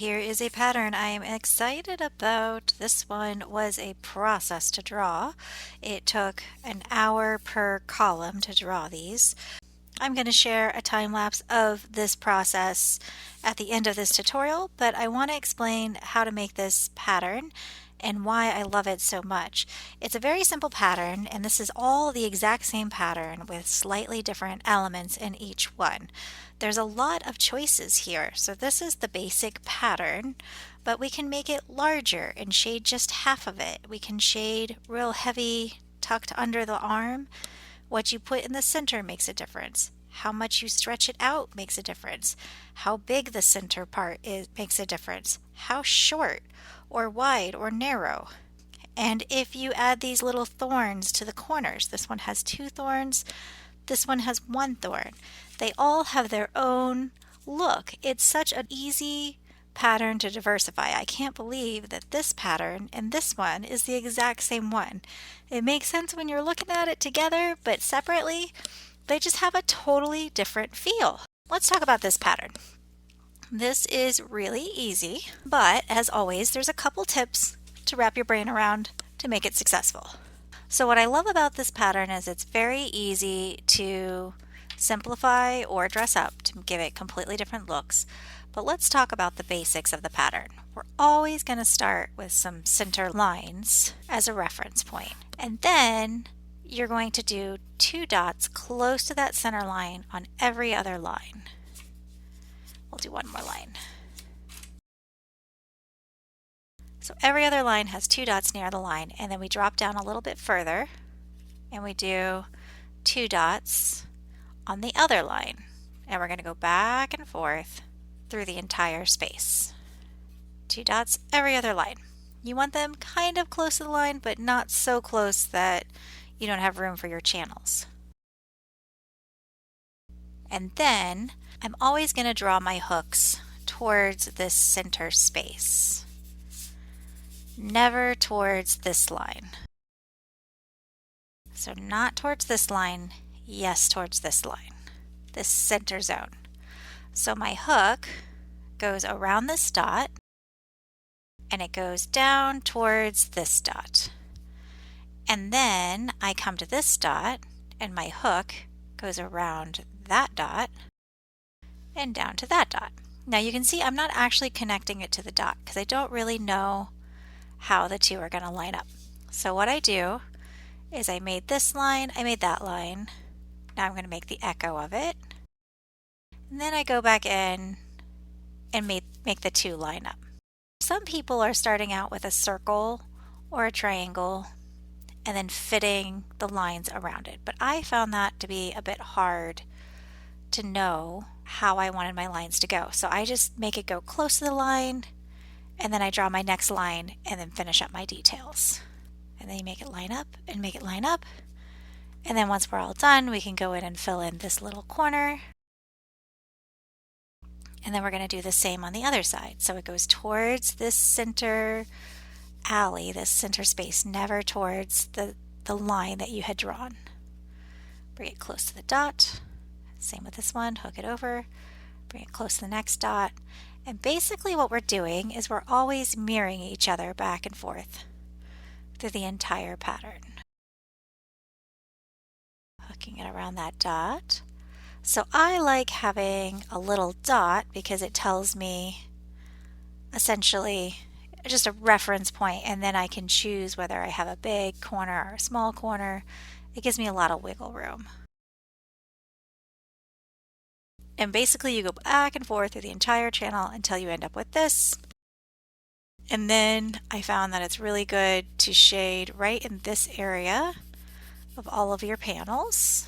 Here is a pattern I am excited about. This one was a process to draw. It took an hour per column to draw these. I'm going to share a time lapse of this process at the end of this tutorial, but I want to explain how to make this pattern and why I love it so much. It's a very simple pattern, and this is all the exact same pattern with slightly different elements in each one. There's a lot of choices here, so this is the basic pattern, but we can make it larger and shade just half of it. We can shade real heavy tucked under the arm. What you put in the center makes a difference. How much you stretch it out makes a difference. How big the center part is makes a difference. How short or wide or narrow. And if you add these little thorns to the corners, this one has 2 thorns, this one has 1 thorn. They all have their own look. It's such an easy pattern to diversify. I can't believe that this pattern and this one is the exact same one. It makes sense when you're looking at it together, but separately, they just have a totally different feel. Let's talk about this pattern. This is really easy, but as always, there's a couple tips to wrap your brain around to make it successful. So what I love about this pattern is it's very easy to simplify or dress up to give it completely different looks. But let's talk about the basics of the pattern. We're always going to start with some center lines as a reference point. And then you're going to do 2 dots close to that center line on every other line. We'll do one more line. So every other line has 2 dots near the line, and then we drop down a little bit further and we do 2 dots on the other line. And we're going to go back and forth through the entire space. 2 dots every other line. You want them kind of close to the line, but not so close that you don't have room for your channels. And then I'm always going to draw my hooks towards this center space. Never towards this line. So not towards this line, yes towards this line, this center zone. So my hook goes around this dot and it goes down towards this dot. And then I come to this dot and my hook goes around that dot and down to that dot. Now you can see I'm not actually connecting it to the dot because I don't really know how the two are going to line up. So what I do is I made this line, I made that line. Now I'm going to make the echo of it. And then I go back in and make the 2 line up. Some people are starting out with a circle or a triangle and then fitting the lines around it. But I found that to be a bit hard to know how I wanted my lines to go. So I just make it go close to the line, and then I draw my next line and then finish up my details. And then you make it line up and make it line up. And then once we're all done, we can go in and fill in this little corner. And then we're going to do the same on the other side. So it goes towards this center alley, this center space, never towards the line that you had drawn. Bring it close to the dot. Same with this one, hook it over, bring it close to the next dot. And basically what we're doing is we're always mirroring each other back and forth through the entire pattern. Hooking it around that dot. So I like having a little dot because it tells me essentially just a reference point, and then I can choose whether I have a big corner or a small corner. It gives me a lot of wiggle room. And basically you go back and forth through the entire channel until you end up with this. And then I found that it's really good to shade right in this area of all of your panels.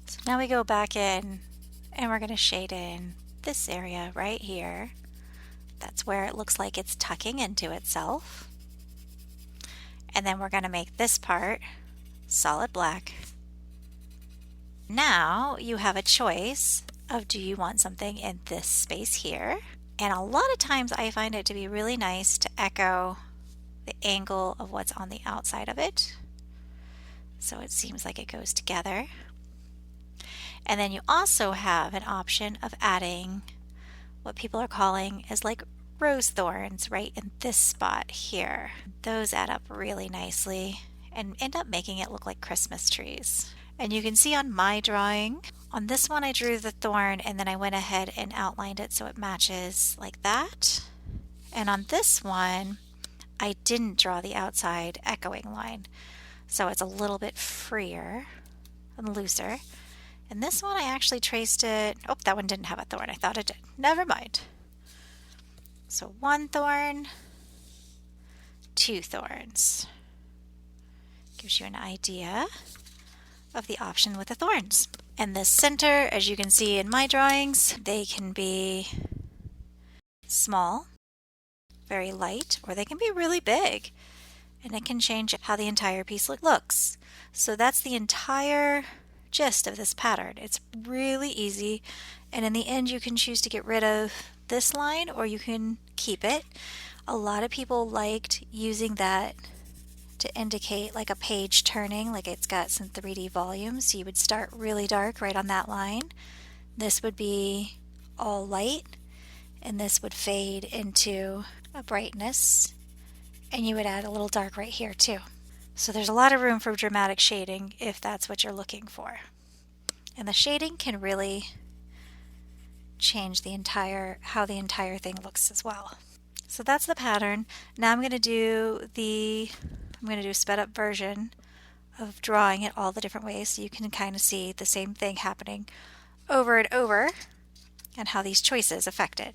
So now we go back in and we're going to shade in this area right here. That's where it looks like it's tucking into itself. And then we're going to make this part solid black. Now you have a choice of do you want something in this space here? And a lot of times I find it to be really nice to echo the angle of what's on the outside of it. So it seems like it goes together. And then you also have an option of adding what people are calling is like rose thorns right in this spot here. Those add up really nicely and end up making it look like Christmas trees. And you can see on my drawing, on this one I drew the thorn and then I went ahead and outlined it so it matches like that. And on this one, I didn't draw the outside echoing line. So it's a little bit freer and looser. And this one I actually traced it. Oh, that one didn't have a thorn. I thought it did. Never mind. So 1 thorn, 2 thorns. Gives you an idea of the option with the thorns. And the center, as you can see in my drawings, they can be small, very light, or they can be really big. And it can change how the entire piece looks. So that's the entire gist of this pattern. It's really easy, and in the end you can choose to get rid of this line or you can keep it. A lot of people liked using that to indicate like a page turning, like it's got some 3D volume. So you would start really dark right on that line. This would be all light, and this would fade into a brightness, and you would add a little dark right here too. So there's a lot of room for dramatic shading if that's what you're looking for. And the shading can really change how the entire thing looks as well. So that's the pattern. Now I'm going to do a sped up version of drawing it all the different ways so you can kind of see the same thing happening over and over and how these choices affect it.